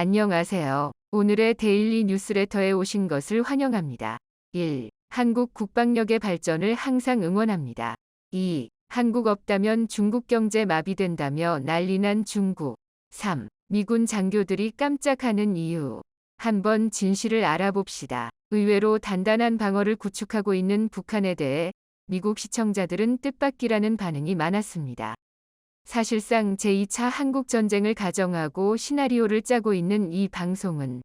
안녕하세요. 오늘의 데일리 뉴스레터에 오신 것을 환영합니다. 1. 한국 국방력의 발전을 항상 응원합니다. 2. 한국 없다면 중국 경제 마비된다며 난리난 중국. 3. 미군 장교들이 깜짝하는 이유. 한번 진실을 알아봅시다. 의외로 단단한 방어를 구축하고 있는 북한에 대해 미국 시청자들은 뜻밖이라는 반응이 많았습니다. 사실상 제2차 한국전쟁을 가정하고 시나리오를 짜고 있는 이 방송은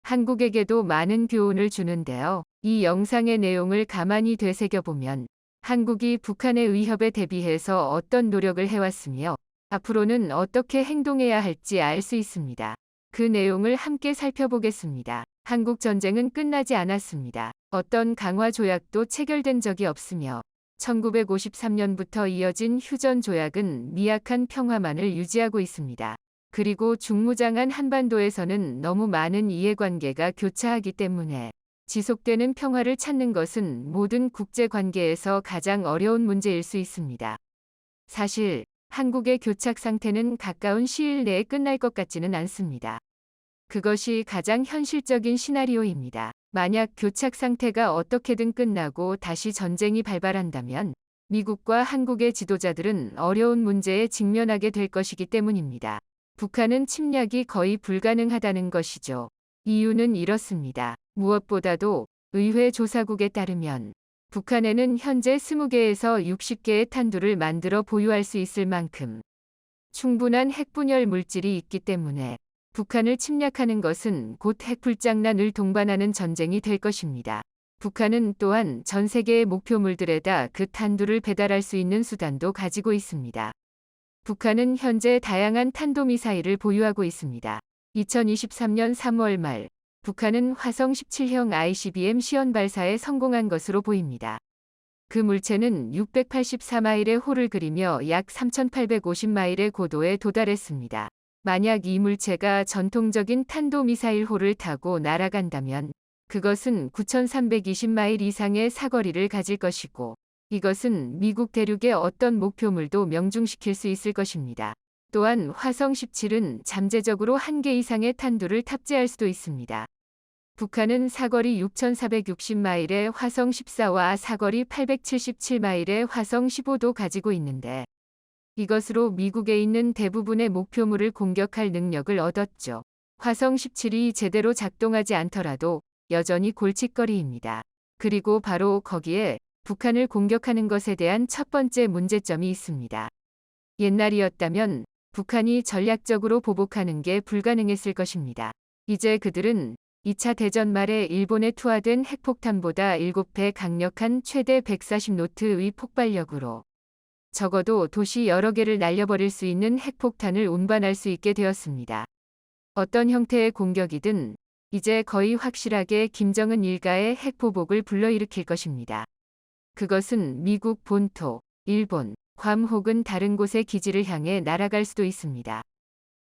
한국에게도 많은 교훈을 주는데요. 이 영상의 내용을 가만히 되새겨보면 한국이 북한의 위협에 대비해서 어떤 노력을 해왔으며 앞으로는 어떻게 행동해야 할지 알 수 있습니다. 그 내용을 함께 살펴보겠습니다. 한국 전쟁은 끝나지 않았습니다. 어떤 강화 조약도 체결된 적이 없으며 1953년부터 이어진 휴전 조약은 미약한 평화만을 유지하고 있습니다. 그리고 중무장한 한반도에서는 너무 많은 이해관계가 교차하기 때문에 지속되는 평화를 찾는 것은 모든 국제관계에서 가장 어려운 문제일 수 있습니다. 사실 한국의 교착 상태는 가까운 시일 내에 끝날 것 같지는 않습니다. 그것이 가장 현실적인 시나리오입니다. 만약 교착 상태가 어떻게든 끝나고 다시 전쟁이 발발한다면 미국과 한국의 지도자들은 어려운 문제에 직면하게 될 것이기 때문입니다. 북한은 침략이 거의 불가능하다는 것이죠. 이유는 이렇습니다. 무엇보다도 의회 조사국에 따르면 북한에는 현재 20개에서 60개의 탄두를 만들어 보유할 수 있을 만큼 충분한 핵분열 물질이 있기 때문에 북한을 침략하는 것은 곧 핵불장난을 동반하는 전쟁이 될 것입니다. 북한은 또한 전 세계의 목표물들에다 그 탄두를 배달할 수 있는 수단도 가지고 있습니다. 북한은 현재 다양한 탄도미사일을 보유하고 있습니다. 2023년 3월 말 북한은 화성 17형 ICBM 시험 발사에 성공한 것으로 보입니다. 그 물체는 684마일의 홀을 그리며 약 3850마일의 고도에 도달했습니다. 만약 이 물체가 전통적인 탄도미사일 홀을 타고 날아간다면 그것은 9320마일 이상의 사거리를 가질 것이고 이것은 미국 대륙의 어떤 목표물도 명중시킬 수 있을 것입니다. 또한 화성 17은 잠재적으로 1개 이상의 탄두를 탑재할 수도 있습니다. 북한은 사거리 6460마일의 화성 14와 사거리 877마일의 화성 15도 가지고 있는데 이것으로 미국에 있는 대부분의 목표물을 공격할 능력을 얻었죠. 화성 17이 제대로 작동하지 않더라도 여전히 골칫거리입니다. 그리고 바로 거기에 북한을 공격하는 것에 대한 첫 번째 문제점이 있습니다. 옛날이었다면 북한이 전략적으로 보복하는 게 불가능했을 것입니다. 이제 그들은 2차 대전 말에 일본에 투하된 핵폭탄보다 7배 강력한 최대 140노트의 폭발력으로 적어도 도시 여러 개를 날려버릴 수 있는 핵폭탄을 운반할 수 있게 되었습니다. 어떤 형태의 공격이든 이제 거의 확실하게 김정은 일가의 핵보복을 불러일으킬 것입니다. 그것은 미국 본토, 일본, 괌 혹은 다른 곳의 기지를 향해 날아갈 수도 있습니다.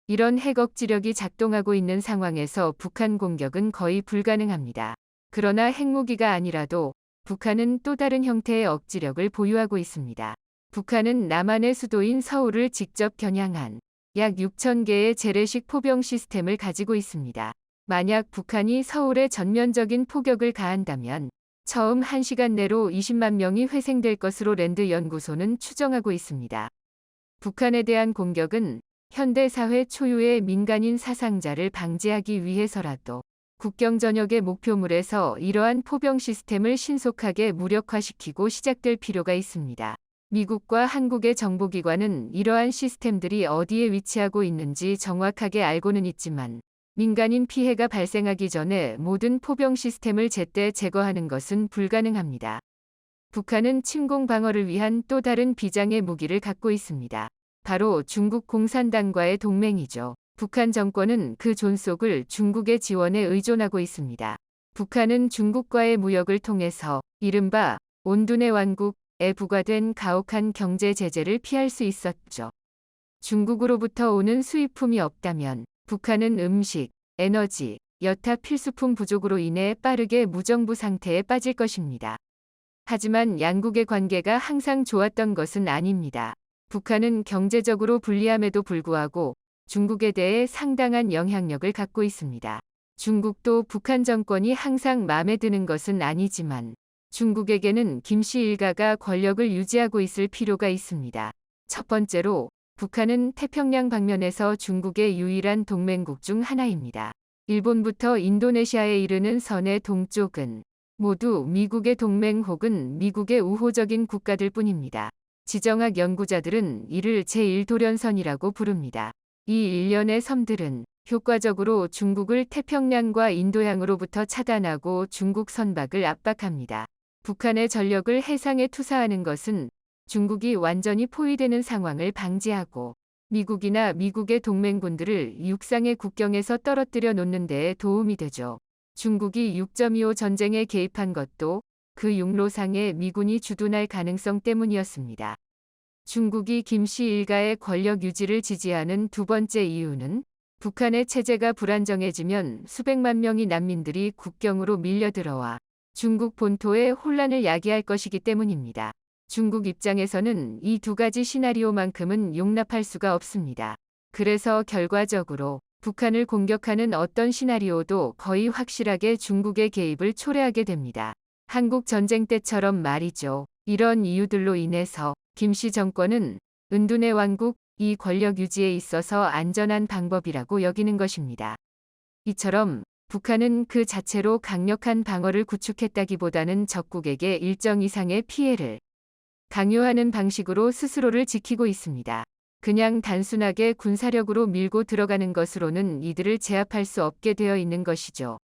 이런 핵 억지력이 작동하고 있는 상황에서 북한 공격은 거의 불가능합니다. 그러나 핵무기가 아니라도 북한은 또 다른 형태의 억지력을 보유하고 있습니다. 북한은 남한의 수도인 서울을 직접 겨냥한 약 6,000개의 재래식 포병 시스템을 가지고 있습니다. 만약 북한이 서울에 전면적인 포격을 가한다면 처음 1시간 내로 20만 명이 회생될 것으로 랜드 연구소는 추정하고 있습니다. 북한에 대한 공격은 현대사회 초유의 민간인 사상자를 방지하기 위해서라도 국경 전역의 목표물에서 이러한 포병 시스템을 신속하게 무력화시키고 시작될 필요가 있습니다. 미국과 한국의 정보기관은 이러한 시스템들이 어디에 위치하고 있는지 정확하게 알고는 있지만 민간인 피해가 발생하기 전에 모든 포병 시스템을 제때 제거하는 것은 불가능합니다. 북한은 침공 방어를 위한 또 다른 비장의 무기를 갖고 있습니다. 바로 중국 공산당과의 동맹이죠. 북한 정권은 그 존속을 중국의 지원에 의존하고 있습니다. 북한은 중국과의 무역을 통해서 이른바 온둔의 왕국에 부과된 가혹한 경제 제재를 피할 수 있었죠. 중국으로부터 오는 수입품이 없다면 북한은 음식, 에너지, 여타 필수품 부족으로 인해 빠르게 무정부 상태에 빠질 것입니다. 하지만 양국의 관계가 항상 좋았던 것은 아닙니다. 북한은 경제적으로 불리함에도 불구하고 중국에 대해 상당한 영향력을 갖고 있습니다. 중국도 북한 정권이 항상 마음에 드는 것은 아니지만 중국에게는 김씨 일가가 권력을 유지하고 있을 필요가 있습니다. 첫 번째로 북한은 태평양 방면에서 중국의 유일한 동맹국 중 하나입니다. 일본부터 인도네시아에 이르는 선의 동쪽은 모두 미국의 동맹 혹은 미국의 우호적인 국가들 뿐입니다. 지정학 연구자들은 이를 제1도련선이라고 부릅니다. 이 일련의 섬들은 효과적으로 중국을 태평양과 인도양으로부터 차단하고 중국 선박을 압박합니다. 북한의 전력을 해상에 투사하는 것은 중국이 완전히 포위되는 상황을 방지하고 미국이나 미국의 동맹군들을 육상의 국경에서 떨어뜨려 놓는 데에 도움이 되죠. 중국이 6.25 전쟁에 개입한 것도 그 육로상에 미군이 주둔할 가능성 때문이었습니다. 중국이 김씨 일가의 권력 유지를 지지하는 두 번째 이유는 북한의 체제가 불안정해지면 수백만 명의 난민들이 국경으로 밀려들어와 중국 본토에 혼란을 야기할 것이기 때문입니다. 중국 입장에서는 이 두 가지 시나리오만큼은 용납할 수가 없습니다. 그래서 결과적으로 북한을 공격하는 어떤 시나리오도 거의 확실하게 중국의 개입을 초래하게 됩니다. 한국 전쟁 때처럼 말이죠. 이런 이유들로 인해서 김씨 정권은 은둔의 왕국, 이 권력 유지에 있어서 안전한 방법이라고 여기는 것입니다. 이처럼 북한은 그 자체로 강력한 방어를 구축했다기보다는 적국에게 일정 이상의 피해를 강요하는 방식으로 스스로를 지키고 있습니다. 그냥 단순하게 군사력으로 밀고 들어가는 것으로는 이들을 제압할 수 없게 되어 있는 것이죠.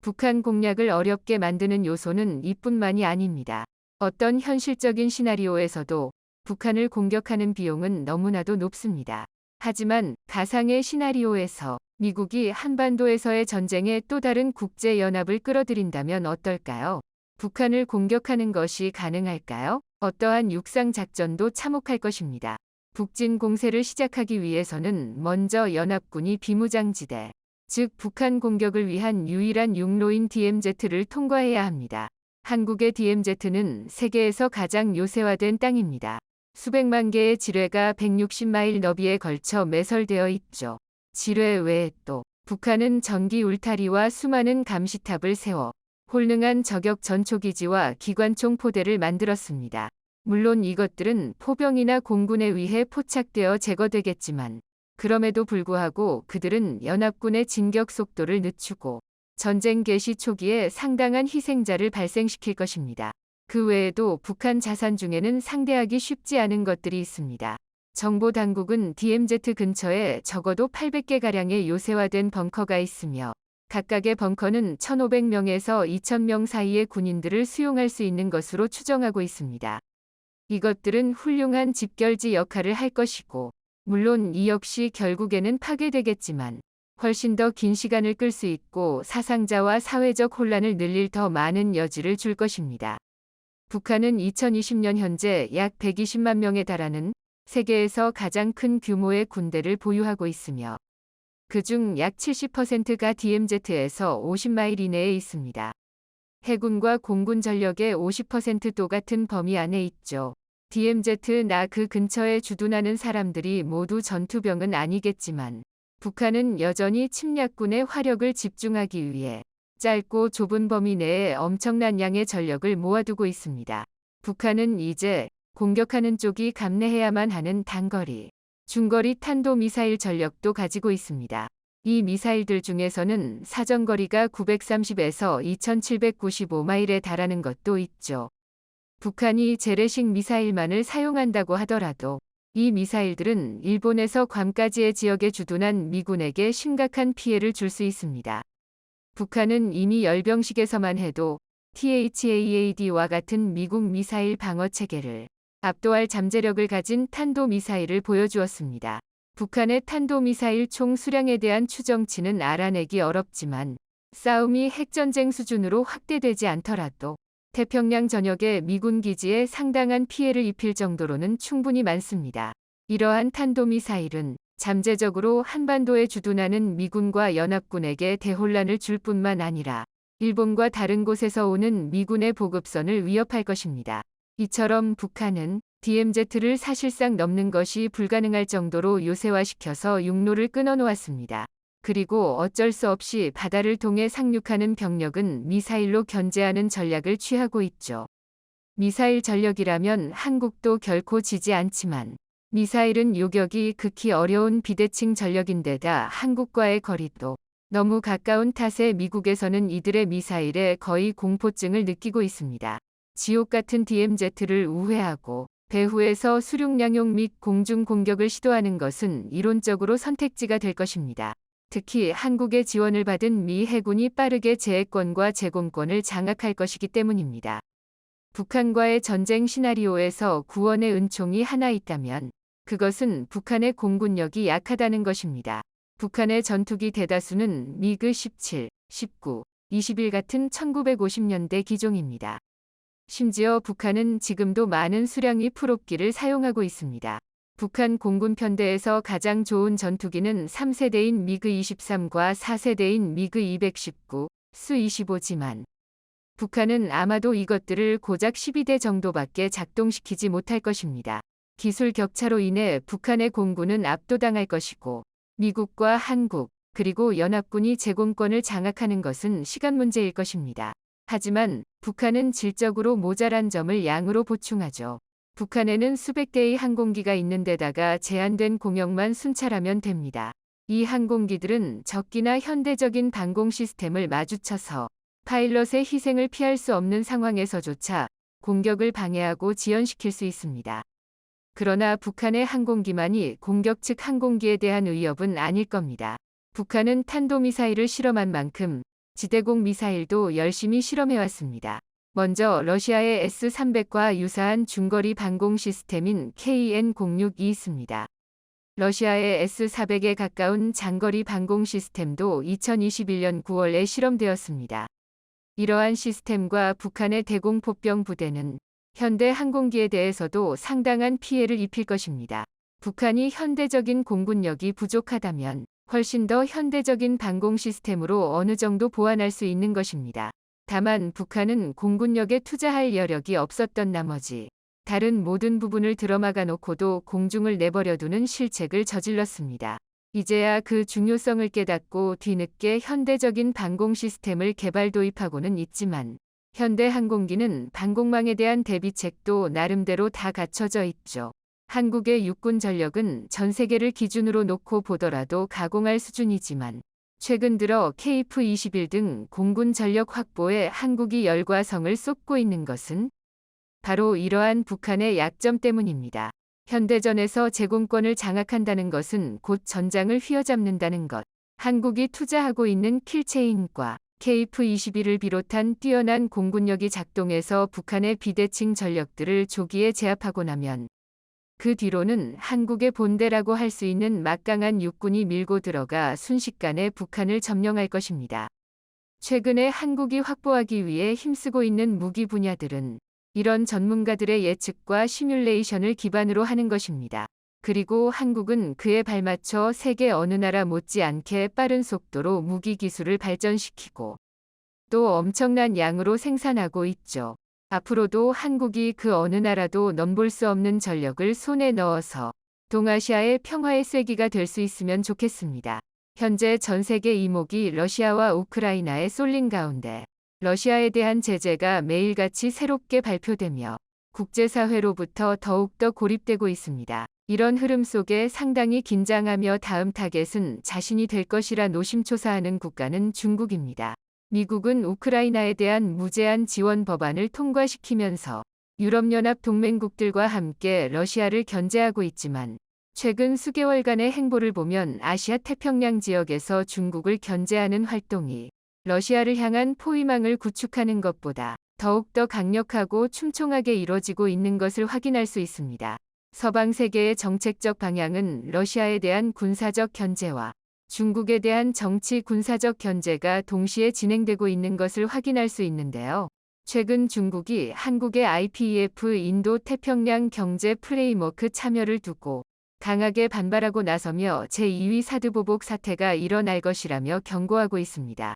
북한 공략을 어렵게 만드는 요소는 이뿐만이 아닙니다. 어떤 현실적인 시나리오에서도 북한을 공격하는 비용은 너무나도 높습니다. 하지만 가상의 시나리오에서 미국이 한반도에서의 전쟁에 또 다른 국제연합을 끌어들인다면 어떨까요? 북한을 공격하는 것이 가능할까요? 어떠한 육상작전도 참혹할 것입니다. 북진 공세를 시작하기 위해서는 먼저 연합군이 비무장지대, 즉 북한 공격을 위한 유일한 육로인 DMZ를 통과해야 합니다. 한국의 DMZ는 세계에서 가장 요새화된 땅입니다. 수백만 개의 지뢰가 160마일 너비에 걸쳐 매설되어 있죠. 지뢰 외에 또 북한은 전기 울타리와 수많은 감시탑을 세워 홀능한 저격 전초기지와 기관총 포대를 만들었습니다. 물론 이것들은 포병이나 공군에 의해 포착되어 제거되겠지만 그럼에도 불구하고 그들은 연합군의 진격 속도를 늦추고 전쟁 개시 초기에 상당한 희생자를 발생시킬 것입니다. 그 외에도 북한 자산 중에는 상대하기 쉽지 않은 것들이 있습니다. 정보당국은 DMZ 근처에 적어도 800개가량의 요새화된 벙커가 있으며 각각의 벙커는 1,500명에서 2,000명 사이의 군인들을 수용할 수 있는 것으로 추정하고 있습니다. 이것들은 훌륭한 집결지 역할을 할 것이고 물론 이 역시 결국에는 파괴되겠지만 훨씬 더 긴 시간을 끌 수 있고 사상자와 사회적 혼란을 늘릴 더 많은 여지를 줄 것입니다. 북한은 2020년 현재 약 120만 명에 달하는 세계에서 가장 큰 규모의 군대를 보유하고 있으며 그중 약 70%가 DMZ에서 50마일 이내에 있습니다. 해군과 공군 전력의 50%도 같은 범위 안에 있죠. DMZ나 그 근처에 주둔하는 사람들이 모두 전투병은 아니겠지만 북한은 여전히 침략군의 화력을 집중하기 위해 짧고 좁은 범위 내에 엄청난 양의 전력을 모아두고 있습니다. 북한은 이제 공격하는 쪽이 감내해야만 하는 단거리, 중거리 탄도미사일 전력도 가지고 있습니다. 이 미사일들 중에서는 사정거리가 930에서 2795마일에 달하는 것도 있죠. 북한이 재래식 미사일만을 사용한다고 하더라도 이 미사일들은 일본에서 괌까지의 지역에 주둔한 미군에게 심각한 피해를 줄 수 있습니다. 북한은 이미 열병식에서만 해도 THAAD와 같은 미국 미사일 방어 체계를 압도할 잠재력을 가진 탄도미사일을 보여주었습니다. 북한의 탄도미사일 총 수량에 대한 추정치는 알아내기 어렵지만 싸움이 핵전쟁 수준으로 확대되지 않더라도 태평양 전역의 미군 기지에 상당한 피해를 입힐 정도로는 충분히 많습니다. 이러한 탄도미사일은 잠재적으로 한반도에 주둔하는 미군과 연합군에게 대혼란을 줄 뿐만 아니라 일본과 다른 곳에서 오는 미군의 보급선을 위협할 것입니다. 이처럼 북한은 DMZ를 사실상 넘는 것이 불가능할 정도로 요새화시켜서 육로를 끊어놓았습니다. 그리고 어쩔 수 없이 바다를 통해 상륙하는 병력은 미사일로 견제하는 전략을 취하고 있죠. 미사일 전력이라면 한국도 결코 지지 않지만 미사일은 요격이 극히 어려운 비대칭 전력인데다 한국과의 거리도 너무 가까운 탓에 미국에서는 이들의 미사일에 거의 공포증을 느끼고 있습니다. 지옥 같은 DMZ를 우회하고 배후에서 수륙양용 및 공중 공격을 시도하는 것은 이론적으로 선택지가 될 것입니다. 특히 한국의 지원을 받은 미 해군이 빠르게 제해권과 제공권을 장악할 것이기 때문입니다. 북한과의 전쟁 시나리오에서 구원의 은총이 하나 있다면 그것은 북한의 공군력이 약하다는 것입니다. 북한의 전투기 대다수는 미그 17, 19, 21 같은 1950년대 기종입니다. 심지어 북한은 지금도 많은 수량의 프롭기를 사용하고 있습니다. 북한 공군 편대에서 가장 좋은 전투기는 3세대인 미그 23과 4세대인 미그 219, 수-25지만 북한은 아마도 이것들을 고작 12대 정도밖에 작동시키지 못할 것입니다. 기술 격차로 인해 북한의 공군은 압도당할 것이고 미국과 한국 그리고 연합군이 제공권을 장악하는 것은 시간 문제일 것입니다. 하지만 북한은 질적으로 모자란 점을 양으로 보충하죠. 북한에는 수백 대의 항공기가 있는 데다가 제한된 공역만 순찰하면 됩니다. 이 항공기들은 적기나 현대적인 방공 시스템을 마주쳐서 파일럿의 희생을 피할 수 없는 상황에서조차 공격을 방해하고 지연시킬 수 있습니다. 그러나 북한의 항공기만이 공격 측 항공기에 대한 위협은 아닐 겁니다. 북한은 탄도미사일을 실험한 만큼 지대공 미사일도 열심히 실험해왔습니다. 먼저 러시아의 S-300과 유사한 중거리 방공 시스템인 KN-06이 있습니다. 러시아의 S-400에 가까운 장거리 방공 시스템도 2021년 9월에 실험되었습니다. 이러한 시스템과 북한의 대공포병 부대는 현대 항공기에 대해서도 상당한 피해를 입힐 것입니다. 북한이 현대적인 공군력이 부족하다면 훨씬 더 현대적인 방공 시스템으로 어느 정도 보완할 수 있는 것입니다. 다만 북한은 공군력에 투자할 여력이 없었던 나머지 다른 모든 부분을 들어막아 놓고도 공중을 내버려두는 실책을 저질렀습니다. 이제야 그 중요성을 깨닫고 뒤늦게 현대적인 방공 시스템을 개발 도입하고는 있지만 현대 항공기는 방공망에 대한 대비책도 나름대로 다 갖춰져 있죠. 한국의 육군 전력은 전 세계를 기준으로 놓고 보더라도 가공할 수준이지만 최근 들어 KF-21 등 공군 전력 확보에 한국이 열과 성을 쏟고 있는 것은 바로 이러한 북한의 약점 때문입니다. 현대전에서 제공권을 장악한다는 것은 곧 전장을 휘어잡는다는 것. 한국이 투자하고 있는 킬체인과 KF-21을 비롯한 뛰어난 공군력이 작동해서 북한의 비대칭 전력들을 조기에 제압하고 나면 그 뒤로는 한국의 본대라고 할 수 있는 막강한 육군이 밀고 들어가 순식간에 북한을 점령할 것입니다. 최근에 한국이 확보하기 위해 힘쓰고 있는 무기 분야들은 이런 전문가들의 예측과 시뮬레이션을 기반으로 하는 것입니다. 그리고 한국은 그에 발맞춰 세계 어느 나라 못지않게 빠른 속도로 무기 기술을 발전시키고 또 엄청난 양으로 생산하고 있죠. 앞으로도 한국이 그 어느 나라도 넘볼 수 없는 전력을 손에 넣어서 동아시아의 평화의 쐐기가 될 수 있으면 좋겠습니다. 현재 전 세계 이목이 러시아와 우크라이나에 쏠린 가운데 러시아에 대한 제재가 매일같이 새롭게 발표되며 국제사회로부터 더욱더 고립되고 있습니다. 이런 흐름 속에 상당히 긴장하며 다음 타겟은 자신이 될 것이라 노심초사하는 국가는 중국입니다. 미국은 우크라이나에 대한 무제한 지원 법안을 통과시키면서 유럽연합 동맹국들과 함께 러시아를 견제하고 있지만 최근 수개월간의 행보를 보면 아시아 태평양 지역에서 중국을 견제하는 활동이 러시아를 향한 포위망을 구축하는 것보다 더욱더 강력하고 촘촘하게 이뤄지고 있는 것을 확인할 수 있습니다. 서방 세계의 정책적 방향은 러시아에 대한 군사적 견제와 중국에 대한 정치 군사적 견제가 동시에 진행되고 있는 것을 확인할 수 있는데요. 최근 중국이 한국의 IPEF 인도-태평양 경제 프레임워크 참여를 두고 강하게 반발하고 나서며 제2위 사드보복 사태가 일어날 것이라며 경고하고 있습니다.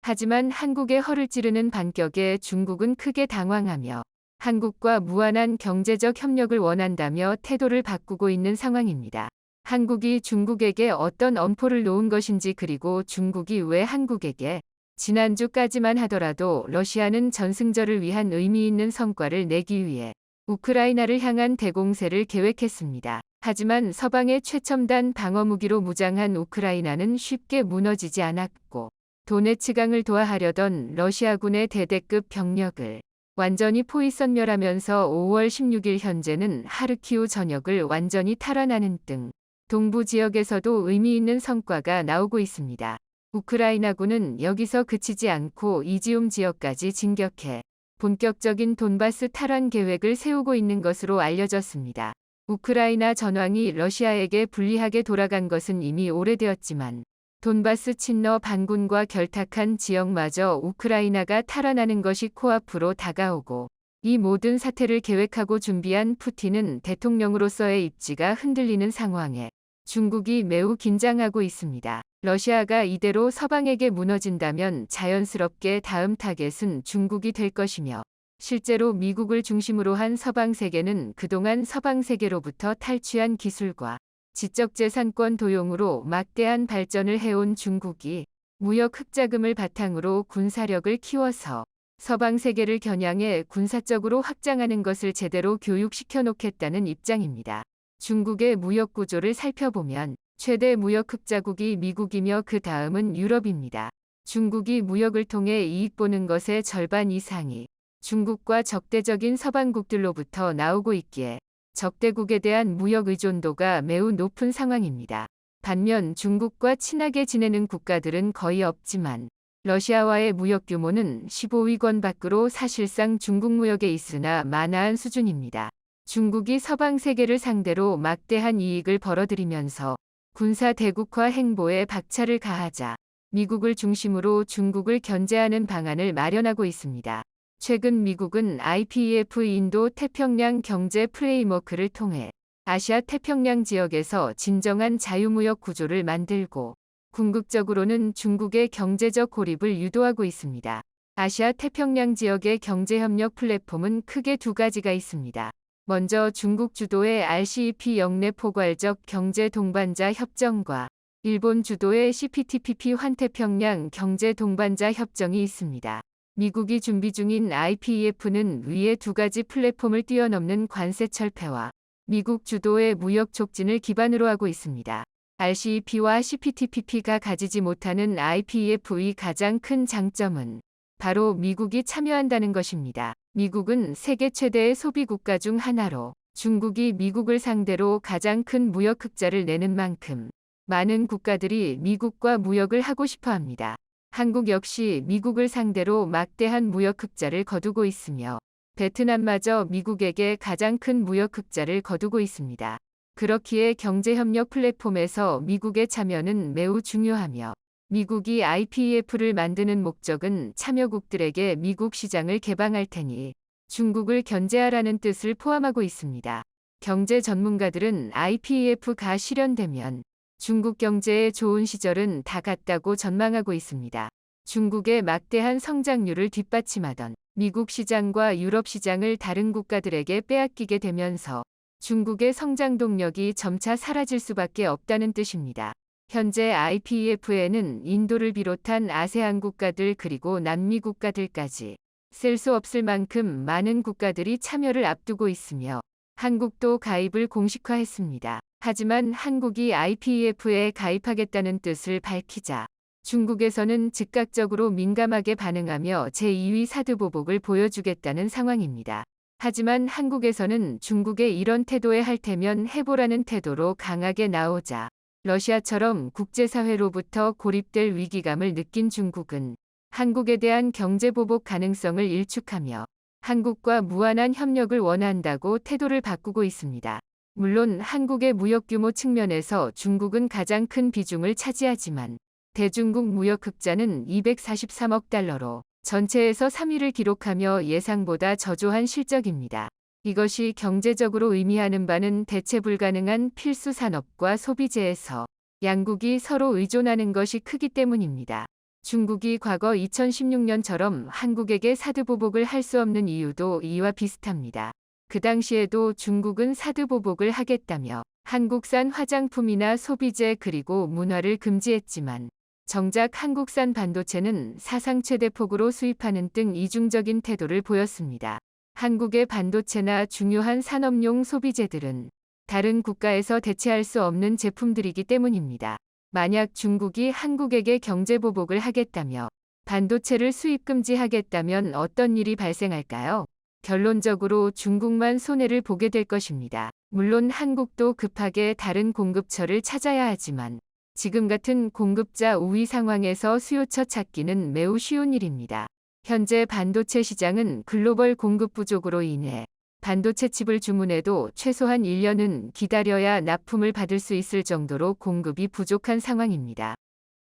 하지만 한국의 허를 찌르는 반격에 중국은 크게 당황하며 한국과 무한한 경제적 협력을 원한다며 태도를 바꾸고 있는 상황입니다. 한국이 중국에게 어떤 엄포를 놓은 것인지, 그리고 중국이 왜 한국에게, 지난주까지만 하더라도 러시아는 전승절을 위한 의미 있는 성과를 내기 위해 우크라이나를 향한 대공세를 계획했습니다. 하지만 서방의 최첨단 방어무기로 무장한 우크라이나는 쉽게 무너지지 않았고, 도네츠강을 도하하려던 러시아군의 대대급 병력을 완전히 포위선멸하면서 5월 16일 현재는 하르키우 전역을 완전히 탈환하는 등 동부 지역에서도 의미 있는 성과가 나오고 있습니다. 우크라이나군은 여기서 그치지 않고 이지움 지역까지 진격해 본격적인 돈바스 탈환 계획을 세우고 있는 것으로 알려졌습니다. 우크라이나 전황이 러시아에게 불리하게 돌아간 것은 이미 오래되었지만 돈바스 친러 반군과 결탁한 지역마저 우크라이나가 탈환하는 것이 코앞으로 다가오고, 이 모든 사태를 계획하고 준비한 푸틴은 대통령으로서의 입지가 흔들리는 상황에 중국이 매우 긴장하고 있습니다. 러시아가 이대로 서방에게 무너진다면 자연스럽게 다음 타겟은 중국이 될 것이며, 실제로 미국을 중심으로 한 서방 세계는 그동안 서방 세계로부터 탈취한 기술과 지적재산권 도용으로 막대한 발전을 해온 중국이 무역 흑자금을 바탕으로 군사력을 키워서 서방 세계를 겨냥해 군사적으로 확장하는 것을 제대로 교육시켜 놓겠다는 입장입니다. 중국의 무역 구조를 살펴보면 최대 무역 흑자국이 미국이며 그 다음은 유럽입니다. 중국이 무역을 통해 이익 보는 것의 절반 이상이 중국과 적대적인 서방국들로부터 나오고 있기에 적대국에 대한 무역 의존도가 매우 높은 상황입니다. 반면 중국과 친하게 지내는 국가들은 거의 없지만 러시아와의 무역 규모는 15위권 밖으로 사실상 중국 무역에 있으나 만화한 수준입니다. 중국이 서방 세계를 상대로 막대한 이익을 벌어들이면서 군사 대국화 행보에 박차를 가하자 미국을 중심으로 중국을 견제하는 방안을 마련하고 있습니다. 최근 미국은 IPEF 인도 태평양 경제 프레임워크를 통해 아시아 태평양 지역에서 진정한 자유무역 구조를 만들고, 궁극적으로는 중국의 경제적 고립을 유도하고 있습니다. 아시아 태평양 지역의 경제협력 플랫폼은 크게 두 가지가 있습니다. 먼저 중국 주도의 RCEP 영내 포괄적 경제 동반자 협정과 일본 주도의 CPTPP 환태평양 경제 동반자 협정이 있습니다. 미국이 준비 중인 IPEF는 위의 두 가지 플랫폼을 뛰어넘는 관세 철폐와 미국 주도의 무역 촉진을 기반으로 하고 있습니다. RCEP와 CPTPP가 가지지 못하는 IPEF의 가장 큰 장점은 바로 미국이 참여한다는 것입니다. 미국은 세계 최대의 소비 국가 중 하나로 중국이 미국을 상대로 가장 큰 무역 흑자를 내는 만큼 많은 국가들이 미국과 무역을 하고 싶어 합니다. 한국 역시 미국을 상대로 막대한 무역 흑자를 거두고 있으며 베트남마저 미국에게 가장 큰 무역 흑자를 거두고 있습니다. 그렇기에 경제협력 플랫폼에서 미국의 참여는 매우 중요하며, 미국이 IPEF를 만드는 목적은 참여국들에게 미국 시장을 개방할 테니 중국을 견제하라는 뜻을 포함하고 있습니다. 경제 전문가들은 IPEF가 실현되면 중국 경제의 좋은 시절은 다 갔다고 전망하고 있습니다. 중국의 막대한 성장률을 뒷받침하던 미국 시장과 유럽 시장을 다른 국가들에게 빼앗기게 되면서 중국의 성장 동력이 점차 사라질 수밖에 없다는 뜻입니다. 현재 IPEF에는 인도를 비롯한 아세안 국가들 그리고 남미 국가들까지 셀 수 없을 만큼 많은 국가들이 참여를 앞두고 있으며 한국도 가입을 공식화했습니다. 하지만 한국이 IPEF에 가입하겠다는 뜻을 밝히자 중국에서는 즉각적으로 민감하게 반응하며 제2위 사드보복을 보여주겠다는 상황입니다. 하지만 한국에서는 중국의 이런 태도에 할테면 해보라는 태도로 강하게 나오자 러시아처럼 국제사회로부터 고립될 위기감을 느낀 중국은 한국에 대한 경제보복 가능성을 일축하며 한국과 무한한 협력을 원한다고 태도를 바꾸고 있습니다. 물론 한국의 무역 규모 측면에서 중국은 가장 큰 비중을 차지하지만 대중국 무역 흑자는 243억 달러로 전체에서 3위를 기록하며 예상보다 저조한 실적입니다. 이것이 경제적으로 의미하는 바는 대체 불가능한 필수 산업과 소비재에서 양국이 서로 의존하는 것이 크기 때문입니다. 중국이 과거 2016년처럼 한국에게 사드보복을 할 수 없는 이유도 이와 비슷합니다. 그 당시에도 중국은 사드보복을 하겠다며 한국산 화장품이나 소비재 그리고 문화를 금지했지만 정작 한국산 반도체는 사상 최대 폭으로 수입하는 등 이중적인 태도를 보였습니다. 한국의 반도체나 중요한 산업용 소비재들은 다른 국가에서 대체할 수 없는 제품들이기 때문입니다. 만약 중국이 한국에게 경제보복을 하겠다며 반도체를 수입 금지하겠다면 어떤 일이 발생할까요? 결론적으로 중국만 손해를 보게 될 것입니다. 물론 한국도 급하게 다른 공급처를 찾아야 하지만 지금 같은 공급자 우위 상황에서 수요처 찾기는 매우 쉬운 일입니다. 현재 반도체 시장은 글로벌 공급 부족으로 인해 반도체 칩을 주문해도 최소한 1년은 기다려야 납품을 받을 수 있을 정도로 공급이 부족한 상황입니다.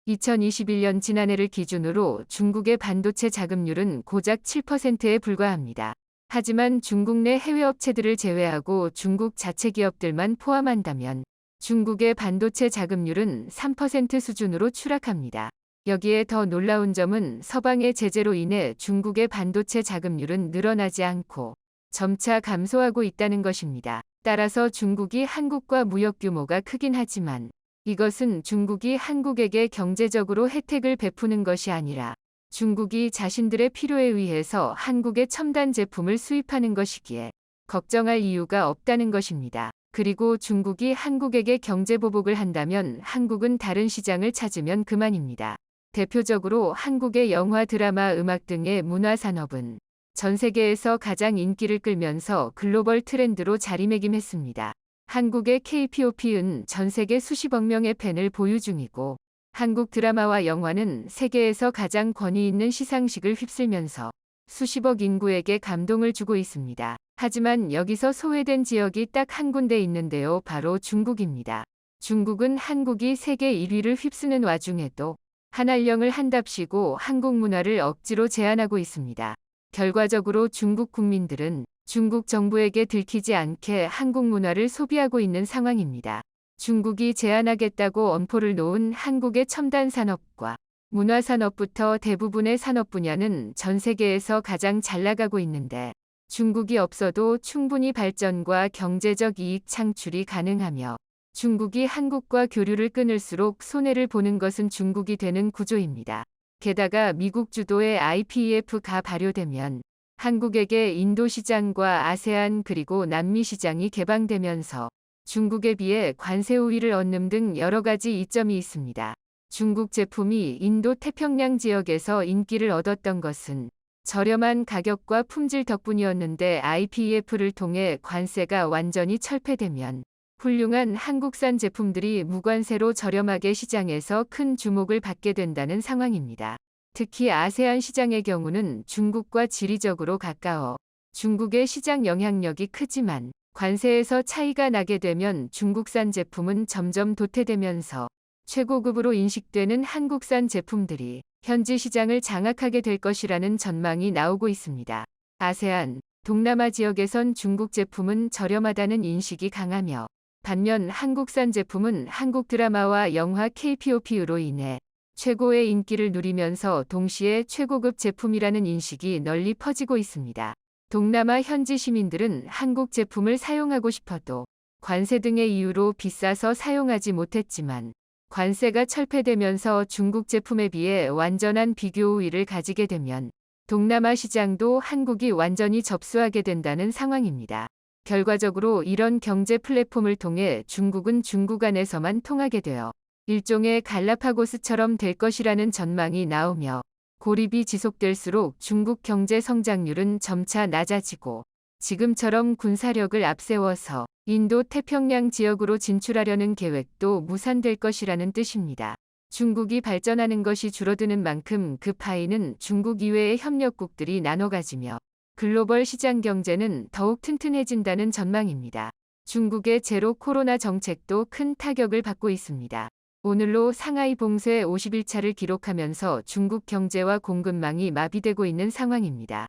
2021년 지난해를 기준으로 중국의 반도체 자급률은 고작 7%에 불과합니다. 하지만 중국 내 해외 업체들을 제외하고 중국 자체 기업들만 포함한다면 중국의 반도체 자급률은 3% 수준으로 추락합니다. 여기에 더 놀라운 점은 서방의 제재로 인해 중국의 반도체 자급률은 늘어나지 않고 점차 감소하고 있다는 것입니다. 따라서 중국이 한국과 무역 규모가 크긴 하지만 이것은 중국이 한국에게 경제적으로 혜택을 베푸는 것이 아니라 중국이 자신들의 필요에 의해서 한국의 첨단 제품을 수입하는 것이기에 걱정할 이유가 없다는 것입니다. 그리고 중국이 한국에게 경제보복을 한다면 한국은 다른 시장을 찾으면 그만입니다. 대표적으로 한국의 영화, 드라마, 음악 등의 문화산업은 전 세계에서 가장 인기를 끌면서 글로벌 트렌드로 자리매김했습니다. 한국의 K-POP은 전 세계 수십억 명의 팬을 보유 중이고 한국 드라마와 영화는 세계에서 가장 권위 있는 시상식을 휩쓸면서 수십억 인구에게 감동을 주고 있습니다. 하지만 여기서 소외된 지역이 딱 한 군데 있는데요. 바로 중국입니다. 중국은 한국이 세계 1위를 휩쓰는 와중에도 한알령을 한답시고 한국 문화를 억지로 제한하고 있습니다. 결과적으로 중국 국민들은 중국 정부에게 들키지 않게 한국 문화를 소비하고 있는 상황입니다. 중국이 제한하겠다고 엄포를 놓은 한국의 첨단 산업과 문화산업부터 대부분의 산업 분야는 전 세계에서 가장 잘 나가고 있는데 중국이 없어도 충분히 발전과 경제적 이익 창출이 가능하며 중국이 한국과 교류를 끊을수록 손해를 보는 것은 중국이 되는 구조입니다. 게다가 미국 주도의 IPEF가 발효되면 한국에게 인도 시장과 아세안 그리고 남미 시장이 개방되면서 중국에 비해 관세 우위를 얻는 등 여러 가지 이점이 있습니다. 중국 제품이 인도 태평양 지역에서 인기를 얻었던 것은 저렴한 가격과 품질 덕분이었는데 IPEF를 통해 관세가 완전히 철폐되면 훌륭한 한국산 제품들이 무관세로 저렴하게 시장에서 큰 주목을 받게 된다는 상황입니다. 특히 아세안 시장의 경우는 중국과 지리적으로 가까워 중국의 시장 영향력이 크지만 관세에서 차이가 나게 되면 중국산 제품은 점점 도태되면서 최고급으로 인식되는 한국산 제품들이 현지 시장을 장악하게 될 것이라는 전망이 나오고 있습니다. 아세안, 동남아 지역에선 중국 제품은 저렴하다는 인식이 강하며 반면 한국산 제품은 한국 드라마와 영화 K-POP로 인해 최고의 인기를 누리면서 동시에 최고급 제품이라는 인식이 널리 퍼지고 있습니다. 동남아 현지 시민들은 한국 제품을 사용하고 싶어도 관세 등의 이유로 비싸서 사용하지 못했지만 관세가 철폐되면서 중국 제품에 비해 완전한 비교 우위를 가지게 되면 동남아 시장도 한국이 완전히 접수하게 된다는 상황입니다. 결과적으로 이런 경제 플랫폼을 통해 중국은 중국 안에서만 통하게 되어 일종의 갈라파고스처럼 될 것이라는 전망이 나오며 고립이 지속될수록 중국 경제 성장률은 점차 낮아지고 지금처럼 군사력을 앞세워서 인도 태평양 지역으로 진출하려는 계획도 무산될 것이라는 뜻입니다. 중국이 발전하는 것이 줄어드는 만큼 그 파이는 중국 이외의 협력국들이 나눠 가지며 글로벌 시장 경제는 더욱 튼튼해진다는 전망입니다. 중국의 제로 코로나 정책도 큰 타격을 받고 있습니다. 오늘로 상하이 봉쇄 50일차를 기록하면서 중국 경제와 공급망이 마비되고 있는 상황입니다.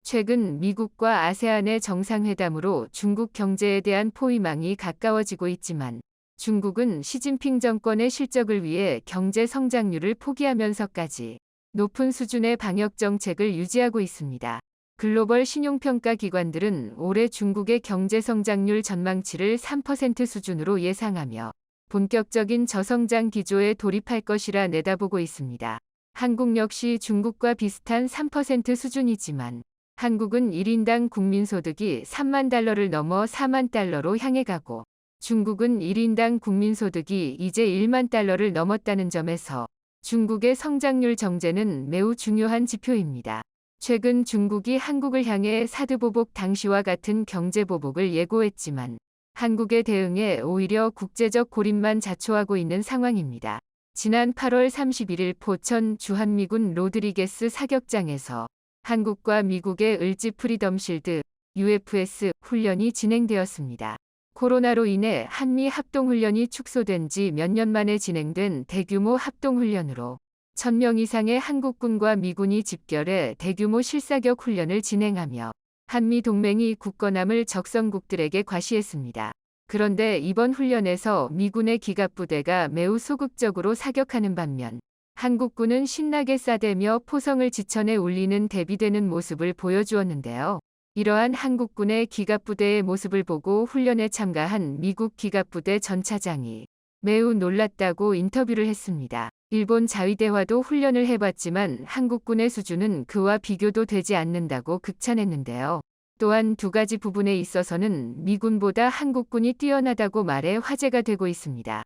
최근 미국과 아세안의 정상회담으로 중국 경제에 대한 포위망이 가까워지고 있지만 중국은 시진핑 정권의 실적을 위해 경제 성장률을 포기하면서까지 높은 수준의 방역 정책을 유지하고 있습니다. 글로벌 신용평가 기관들은 올해 중국의 경제 성장률 전망치를 3% 수준으로 예상하며 본격적인 저성장 기조에 돌입할 것이라 내다보고 있습니다. 한국 역시 중국과 비슷한 3% 수준이지만 한국은 1인당 국민소득이 3만 달러를 넘어 4만 달러로 향해 가고 중국은 1인당 국민소득이 이제 1만 달러를 넘었다는 점에서 중국의 성장률 정제는 매우 중요한 지표입니다. 최근 중국이 한국을 향해 사드보복 당시와 같은 경제보복을 예고했지만 한국의 대응에 오히려 국제적 고립만 자초하고 있는 상황입니다. 지난 8월 31일 포천 주한미군 로드리게스 사격장에서 한국과 미국의 을지 프리덤 실드 UFS 훈련이 진행되었습니다. 코로나로 인해 한미 합동훈련이 축소된 지 몇 년 만에 진행된 대규모 합동훈련으로 1000명 이상의 한국군과 미군이 집결해 대규모 실사격 훈련을 진행하며 한미 동맹이 굳건함을 적성국들에게 과시했습니다. 그런데 이번 훈련에서 미군의 기갑부대가 매우 소극적으로 사격하는 반면 한국군은 신나게 싸대며 포성을 지천에 울리는 대비되는 모습을 보여주었는데요. 이러한 한국군의 기갑부대의 모습을 보고 훈련에 참가한 미국 기갑부대 전 차장이 매우 놀랐다고 인터뷰를 했습니다. 일본 자위대와도 훈련을 해봤지만 한국군의 수준은 그와 비교도 되지 않는다고 극찬했는데요. 또한 두 가지 부분에 있어서는 미군보다 한국군이 뛰어나다고 말해 화제가 되고 있습니다.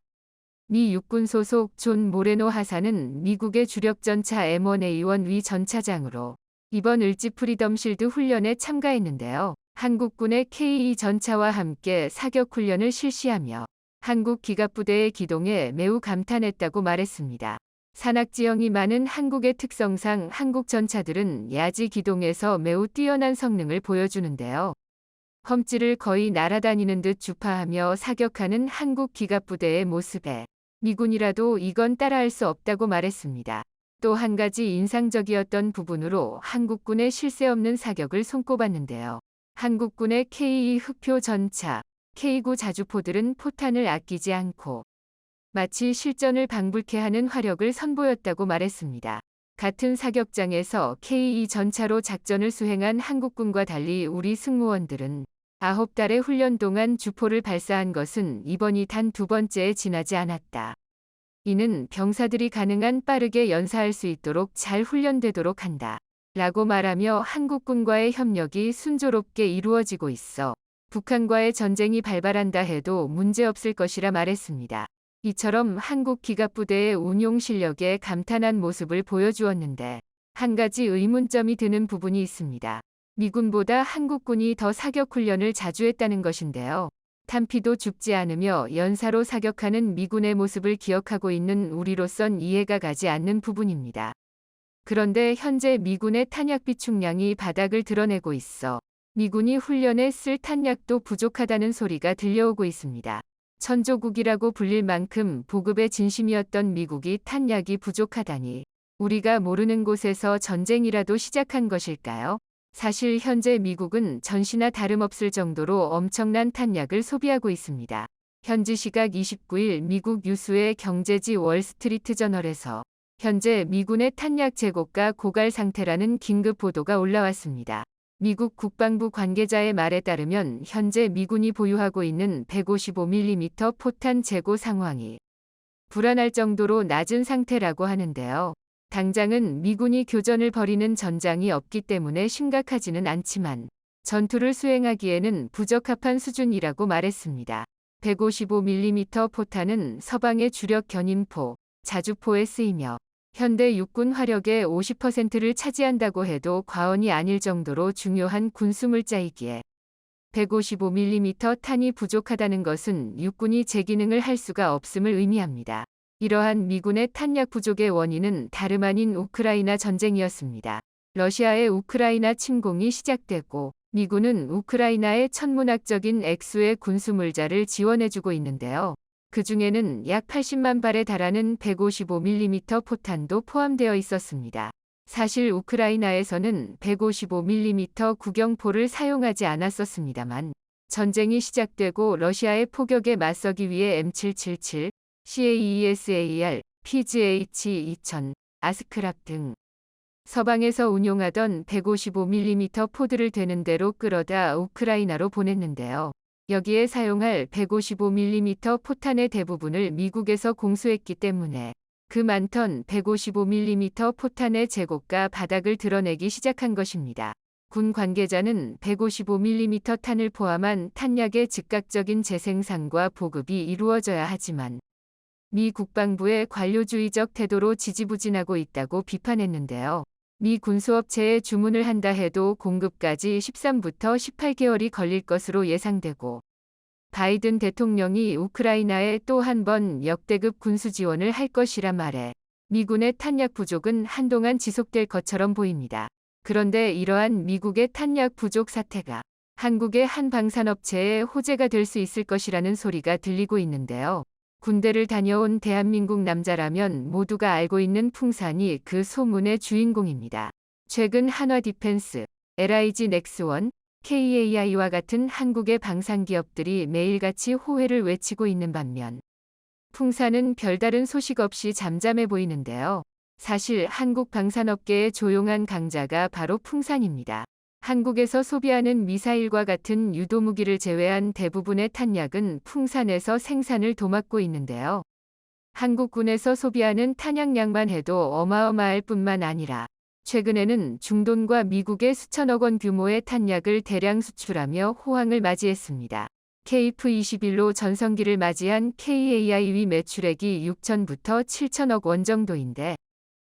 미 육군 소속 존 모레노 하사는 미국의 주력 전차 M1A1 위 전차장으로 이번 을지 프리덤 실드 훈련에 참가했는데요. 한국군의 K2 전차와 함께 사격 훈련을 실시하며 한국 기갑부대의 기동에 매우 감탄했다고 말했습니다. 산악지형이 많은 한국의 특성상 한국 전차들은 야지 기동에서 매우 뛰어난 성능을 보여주는데요. 험지를 거의 날아다니는 듯 주파하며 사격하는 한국 기갑부대의 모습에 미군이라도 이건 따라할 수 없다고 말했습니다. 또 한 가지 인상적이었던 부분으로 한국군의 실세 없는 사격을 손꼽았는데요. 한국군의 K2 흑표 전차, K9 자주포들은 포탄을 아끼지 않고 마치 실전을 방불케 하는 화력을 선보였다고 말했습니다. 같은 사격장에서 K2 전차로 작전을 수행한 한국군과 달리 우리 승무원들은 9달의 훈련 동안 주포를 발사한 것은 이번이 단 두 번째에 지나지 않았다. 이는 병사들이 가능한 빠르게 연사할 수 있도록 잘 훈련되도록 한다. 라고 말하며 한국군과의 협력이 순조롭게 이루어지고 있어 북한과의 전쟁이 발발한다 해도 문제없을 것이라 말했습니다. 이처럼 한국 기갑부대의 운용 실력에 감탄한 모습을 보여주었는데 한 가지 의문점이 드는 부분이 있습니다. 미군보다 한국군이 더 사격 훈련을 자주 했다는 것인데요. 탄피도 죽지 않으며 연사로 사격하는 미군의 모습을 기억하고 있는 우리로선 이해가 가지 않는 부분입니다. 그런데 현재 미군의 탄약 비축량이 바닥을 드러내고 있어 미군이 훈련에 쓸 탄약도 부족하다는 소리가 들려오고 있습니다. 천조국이라고 불릴 만큼 보급에 진심이었던 미국이 탄약이 부족하다니 우리가 모르는 곳에서 전쟁이라도 시작한 것일까요? 사실 현재 미국은 전시나 다름없을 정도로 엄청난 탄약을 소비하고 있습니다. 현지 시각 29일 미국 유수의 경제지 월스트리트 저널에서 현재 미군의 탄약 재고가 고갈 상태라는 긴급 보도가 올라왔습니다. 미국 국방부 관계자의 말에 따르면 현재 미군이 보유하고 있는 155mm 포탄 재고 상황이 불안할 정도로 낮은 상태라고 하는데요. 당장은 미군이 교전을 벌이는 전장이 없기 때문에 심각하지는 않지만 전투를 수행하기에는 부적합한 수준이라고 말했습니다. 155mm 포탄은 서방의 주력 견인포, 자주포에 쓰이며 현대 육군 화력의 50%를 차지한다고 해도 과언이 아닐 정도로 중요한 군수물자이기에 155mm 탄이 부족하다는 것은 육군이 제 기능을 할 수가 없음을 의미합니다. 이러한 미군의 탄약 부족의 원인은 다름 아닌 우크라이나 전쟁이었습니다. 러시아의 우크라이나 침공이 시작되고 미군은 우크라이나에 천문학적인 액수의 군수물자를 지원해주고 있는데요. 그 중에는 약 80만 발에 달하는 155mm 포탄도 포함되어 있었습니다. 사실 우크라이나에서는 155mm 구경포를 사용하지 않았었습니다만 전쟁이 시작되고 러시아의 포격에 맞서기 위해 M777, CAESAR, PGH-2000, 아스크랍 등 서방에서 운용하던 155mm 포드를 되는 대로 끌어다 우크라이나로 보냈는데요. 여기에 사용할 155mm 포탄의 대부분을 미국에서 공수했기 때문에 그 많던 155mm 포탄의 재고가 바닥을 드러내기 시작한 것입니다. 군 관계자는 155mm 탄을 포함한 탄약의 즉각적인 재생산과 보급이 이루어져야 하지만 미 국방부의 관료주의적 태도로 지지부진하고 있다고 비판했는데요. 미 군수업체에 주문을 한다 해도 공급까지 13부터 18개월이 걸릴 것으로 예상되고 바이든 대통령이 우크라이나에 또 한 번 역대급 군수 지원을 할 것이라 말해 미군의 탄약 부족은 한동안 지속될 것처럼 보입니다. 그런데 이러한 미국의 탄약 부족 사태가 한국의 한 방산업체에 호재가 될 수 있을 것이라는 소리가 들리고 있는데요. 군대를 다녀온 대한민국 남자라면 모두가 알고 있는 풍산이 그 소문의 주인공입니다. 최근 한화디펜스, LIG 넥스원, KAI와 같은 한국의 방산기업들이 매일같이 호혜를 외치고 있는 반면 풍산은 별다른 소식 없이 잠잠해 보이는데요. 사실 한국 방산업계의 조용한 강자가 바로 풍산입니다. 한국에서 소비하는 미사일과 같은 유도무기를 제외한 대부분의 탄약은 풍산에서 생산을 도맡고 있는데요. 한국군에서 소비하는 탄약량만 해도 어마어마할 뿐만 아니라 최근에는 중동과 미국에 수천억 원 규모의 탄약을 대량 수출하며 호황을 맞이했습니다. KF-21로 전성기를 맞이한 KAI의 매출액이 6천부터 7천억 원 정도인데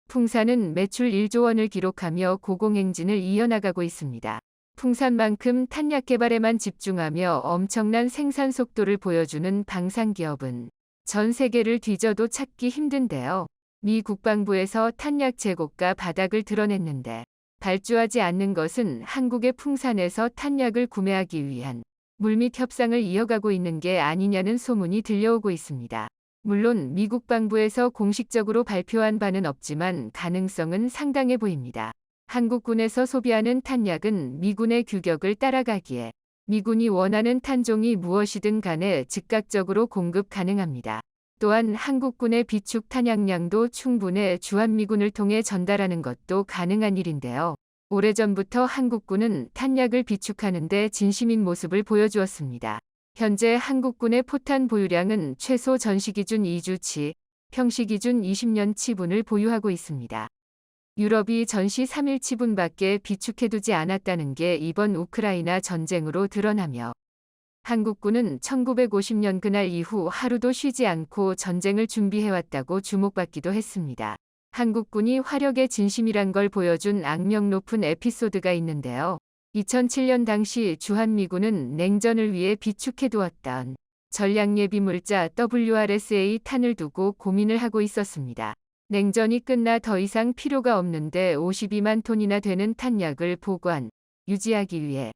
풍산은 매출 1조 원을 기록하며 고공행진을 이어나가고 있습니다. 풍산만큼 탄약 개발에만 집중하며 엄청난 생산 속도를 보여주는 방산기업은 전 세계를 뒤져도 찾기 힘든데요. 미 국방부에서 탄약 재고가 바닥을 드러냈는데 발주하지 않는 것은 한국의 풍산에서 탄약을 구매하기 위한 물밑 협상을 이어가고 있는 게 아니냐는 소문이 들려오고 있습니다. 물론 미국 방부에서 공식적으로 발표한 바는 없지만 가능성은 상당해 보입니다. 한국군에서 소비하는 탄약은 미군의 규격을 따라가기에 미군이 원하는 탄종이 무엇이든 간에 즉각적으로 공급 가능합니다. 또한 한국군의 비축 탄약량도 충분해 주한미군을 통해 전달하는 것도 가능한 일인데요. 오래전부터 한국군은 탄약을 비축하는 데 진심인 모습을 보여주었습니다. 현재 한국군의 포탄 보유량은 최소 전시기준 2주치, 평시기준 20년치분을 보유하고 있습니다. 유럽이 전시 3일치분밖에 비축해두지 않았다는 게 이번 우크라이나 전쟁으로 드러나며 한국군은 1950년 그날 이후 하루도 쉬지 않고 전쟁을 준비해왔다고 주목받기도 했습니다. 한국군이 화력의 진심이란 걸 보여준 악명 높은 에피소드가 있는데요. 2007년 당시 주한미군은 냉전을 위해 비축해두었던 전략예비물자 WRSA 탄을 두고 고민을 하고 있었습니다. 냉전이 끝나 더 이상 필요가 없는데 52만 톤이나 되는 탄약을 보관, 유지하기 위해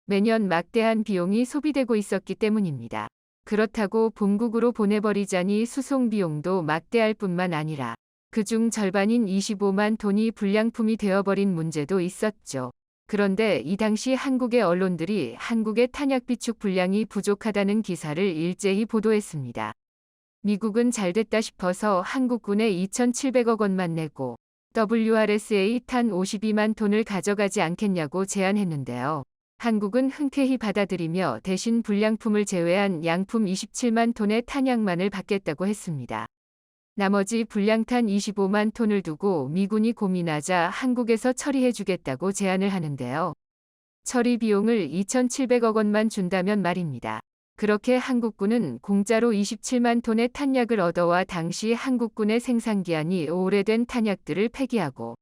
매년 막대한 비용이 소비되고 있었기 때문입니다. 그렇다고 본국으로 보내버리자니 수송 비용도 막대할 뿐만 아니라 그중 절반인 25만 톤이 불량품이 되어버린 문제도 있었죠. 그런데 이 당시 한국의 언론들이 한국의 탄약 비축 분량이 부족하다는 기사를 일제히 보도했습니다. 미국은 잘됐다 싶어서 한국군에 2,700억 원만 내고 WRSA 탄 52만 톤을 가져가지 않겠냐고 제안했는데요. 한국은 흔쾌히 받아들이며 대신 불량품을 제외한 양품 27만 톤의 탄약만을 받겠다고 했습니다. 나머지 불량탄 25만 톤을 두고 미군이 고민하자 한국에서 처리해주겠다고 제안을 하는데요. 처리 비용을 2,700억 원만 준다면 말입니다. 그렇게 한국군은 공짜로 27만 톤의 탄약을 얻어와 당시 한국군의 생산기한이 오래된 탄약들을 폐기하고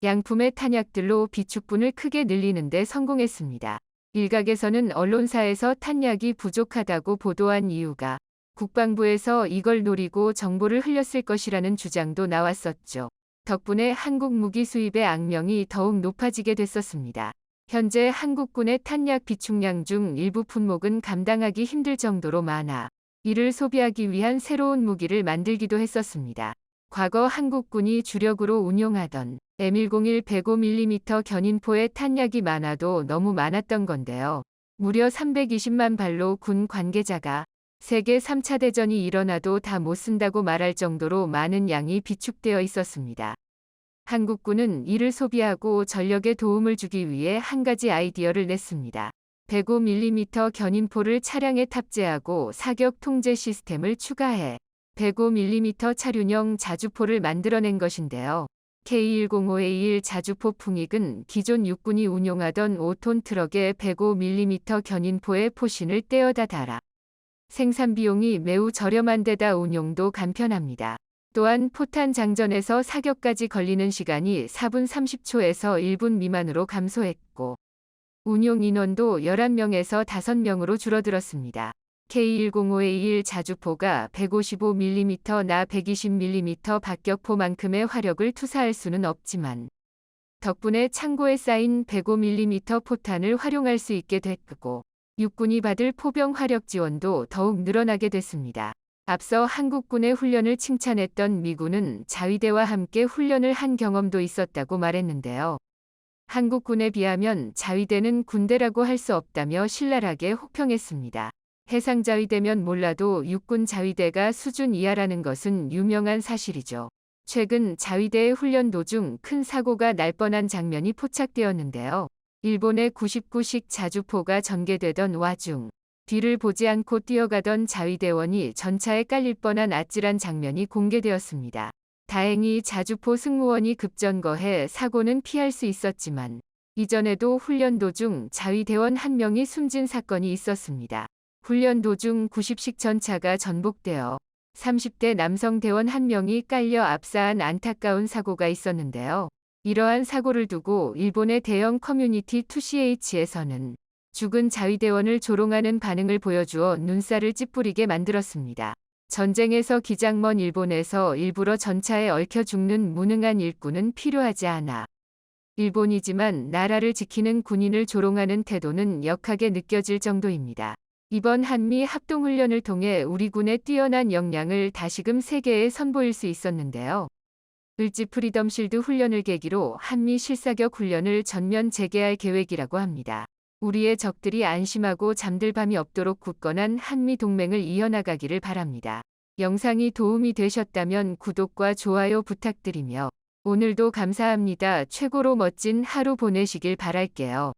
양품의 탄약들로 비축분을 크게 늘리는 데 성공했습니다. 일각에서는 언론사에서 탄약이 부족하다고 보도한 이유가 국방부에서 이걸 노리고 정보를 흘렸을 것이라는 주장도 나왔었죠. 덕분에 한국 무기 수입의 악명이 더욱 높아지게 됐었습니다. 현재 한국군의 탄약 비축량 중 일부 품목은 감당하기 힘들 정도로 많아 이를 소비하기 위한 새로운 무기를 만들기도 했었습니다. 과거 한국군이 주력으로 운용하던 M101 105mm 견인포의 탄약이 많아도 너무 많았던 건데요. 무려 320만 발로 군 관계자가 세계 3차 대전이 일어나도 다 못 쓴다고 말할 정도로 많은 양이 비축되어 있었습니다. 한국군은 이를 소비하고 전력에 도움을 주기 위해 한 가지 아이디어를 냈습니다. 105mm 견인포를 차량에 탑재하고 사격 통제 시스템을 추가해 105mm 차륜형 자주포를 만들어낸 것인데요. K105A1 자주포 풍익은 기존 육군이 운용하던 5톤 트럭에 105mm 견인포의 포신을 떼어다 달아 생산 비용이 매우 저렴한 데다 운용도 간편합니다. 또한 포탄 장전에서 사격까지 걸리는 시간이 4분 30초에서 1분 미만으로 감소했고 운용 인원도 11명에서 5명으로 줄어들었습니다. K105A1 자주포가 155mm 나 120mm 박격포만큼의 화력을 투사할 수는 없지만 덕분에 창고에 쌓인 105mm 포탄을 활용할 수 있게 됐고 육군이 받을 포병 화력 지원도 더욱 늘어나게 됐습니다. 앞서 한국군의 훈련을 칭찬했던 미군은 자위대와 함께 훈련을 한 경험도 있었다고 말했는데요. 한국군에 비하면 자위대는 군대라고 할 수 없다며 신랄하게 혹평했습니다. 해상자위대면 몰라도 육군 자위대가 수준 이하라는 것은 유명한 사실이죠. 최근 자위대의 훈련 도중 큰 사고가 날 뻔한 장면이 포착되었는데요. 일본의 99식 자주포가 전개되던 와중 뒤를 보지 않고 뛰어가던 자위대원이 전차에 깔릴 뻔한 아찔한 장면이 공개되었습니다. 다행히 자주포 승무원이 급전거해 사고는 피할 수 있었지만 이전에도 훈련 도중 자위대원 한 명이 숨진 사건이 있었습니다. 훈련 도중 90식 전차가 전복되어 30대 남성 대원 한 명이 깔려 압사한 안타까운 사고가 있었는데요. 이러한 사고를 두고 일본의 대형 커뮤니티 2CH에서는 죽은 자위대원을 조롱하는 반응을 보여주어 눈살을 찌푸리게 만들었습니다. 전쟁에서 기장 먼 일본에서 일부러 전차에 얽혀 죽는 무능한 일꾼은 필요하지 않아. 일본이지만 나라를 지키는 군인을 조롱하는 태도는 역하게 느껴질 정도입니다. 이번 한미 합동훈련을 통해 우리 군의 뛰어난 역량을 다시금 세계에 선보일 수 있었는데요. 을지 프리덤 실드 훈련을 계기로 한미 실사격 훈련을 전면 재개할 계획이라고 합니다. 우리의 적들이 안심하고 잠들 밤이 없도록 굳건한 한미 동맹을 이어나가기를 바랍니다. 영상이 도움이 되셨다면 구독과 좋아요 부탁드리며 오늘도 감사합니다. 최고로 멋진 하루 보내시길 바랄게요.